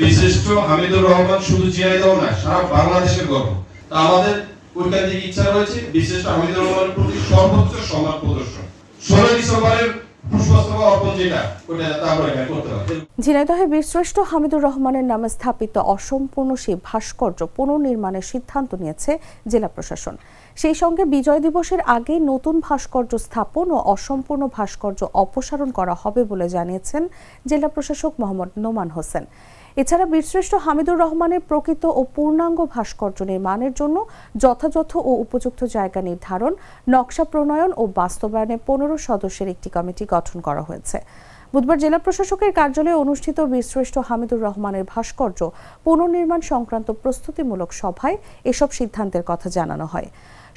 বিশিষ্ট হামিদুর রহমান শুধু ঝিনাইদহ না, সারা বাংলাদেশের গর্ব। তা আমাদের ঐকান্তিক ইচ্ছা রয়েছে বিশিষ্ট হামিদুর রহমানের প্রতি সর্বোচ্চ সম্মান প্রদর্শন। 16 ডিসেম্বরের পুষ্পস্তবক অর্পণ যেটা ওটা আমরা এখানে করতে পারি। ঝিনাইদহে বীরশ্রেষ্ঠ হামিদুর রহমানের নামে স্থাপিত অসম্পূর্ণ সেই ভাস্কর্য পুনর্নির্মাণের সিদ্ধান্ত নিয়েছে জেলা প্রশাসন। সেই সঙ্গে বিজয় দিবসের আগেই নতুন ভাস্কর্য স্থাপন ও অসম্পূর্ণ ভাস্কর্য অপসারণ করা হবে বলে জানিয়েছেন জেলা প্রশাসক মোহাম্মদ নোমান হোসেন। এছাড়া বীরশ্রেষ্ঠ হামিদুর রহমানের প্রকৃত ও পূর্ণাঙ্গ ভাস্কর্য নির্মাণের জন্য যথাযথ ও উপযুক্ত জায়গা নির্ধারণ, নকশা প্রণয়ন ও বাস্তবায়নে 15 সদস্যের একটি কমিটি গঠন করা হয়েছে। বুধবার জেলা প্রশাসকের কার্যালয়ে অনুষ্ঠিত বীরশ্রেষ্ঠ হামিদুর রহমানের ভাস্কর্য পুনর্নির্মাণ সংক্রান্ত প্রস্তুতিমূলক সভায় এসব সিদ্ধান্তের কথা জানানো হয়।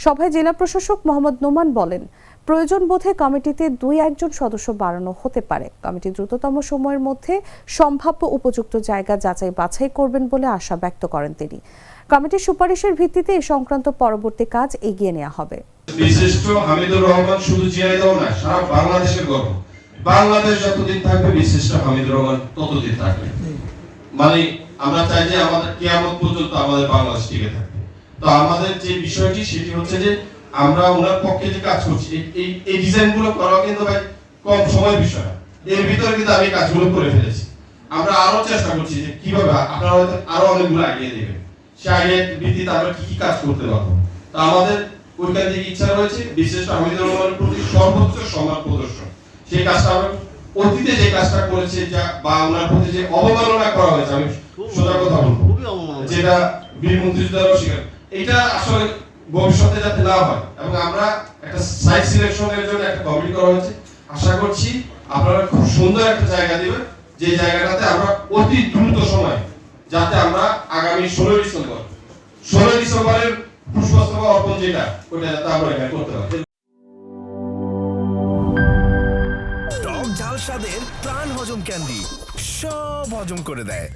সভায় জেলা প্রশাসক মোহাম্মদ নোমান বলেন, প্রয়োজন বোধে কমিটিতে 2-1 সদস্য বাড়ানো হতে পারে। কমিটি দ্রুততম সময়ের মধ্যে সম্ভাব্য উপযুক্ত জায়গা যাচাই বাছাই করবেন বলে আশা ব্যক্ত করেন তিনি। কমিটির সুপারিশের ভিত্তিতে এ সংক্রান্ত পরবর্তী কাজ এগিয়ে নেওয়া হবে। বিশিষ্ট হামিদুর রহমান শুধু ঝিনাইদহ না, সারা বাংলাদেশের গর্ব। বাংলাদেশ যতদিন থাকবে বিশিষ্ট হামিদুর রহমান ততদিন থাকবে। মানে আমরা চাই যে আমাদের কিয়ামত পর্যন্ত আমাদের বাংলাদেশ টিকে থাকবে। তো আমাদের যে বিষয়টি সেটি হচ্ছে যে আমরা ওনার পক্ষে যে কাজ করছি, এই ডিজাইনগুলো করা কিন্তু ভাই কম সময়ের বিষয় না। এর ভিতরে কিন্তু আমি কাজগুলো করে ফেলেছি। আমরা আরো চেষ্টা করছি যে কিভাবে আপনারা হয়তো আরো অনেকগুলো আইডিয়া দেবেন, সেই আইডিয়ার ভিত্তিতে আমরা কি কাজ করতে পারবো। তো আমাদের ঐকান্তিক ইচ্ছা রয়েছে বিশিষ্ট হামিদুর রহমানের প্রতি সর্বোচ্চ সম্মান প্রদর্শন। সেই কাজটা আমরা অতীতে যে কাজটা করেছে বা ওনার প্রতি যে অবমাননা করা হয়েছে, আমি সোজা কথা বলবো, যেটা বীর মুক্তিযোদ্ধারাও স্বীকার, এটা আসলে ভবিষ্যতে যাতে না হয়। এবং আমরা একটা সাইট সিলেকশনের জন্য একটা কমিটি করা হয়েছে। আশা করছি আপনারা খুব সুন্দর একটা জায়গা দিবেন, যে জায়গাটাতে আমরা অতি দ্রুত সময় যাতে আমরা আগামী 16 ডিসেম্বরের পুষ্পস্তবক অর্পণ যেটা ওটা যাতে আমরা এখানে করতে পারি। টক ঝাল স্বাদের প্রাণ হজম ক্যান্ডি সব হজম করে দেয়।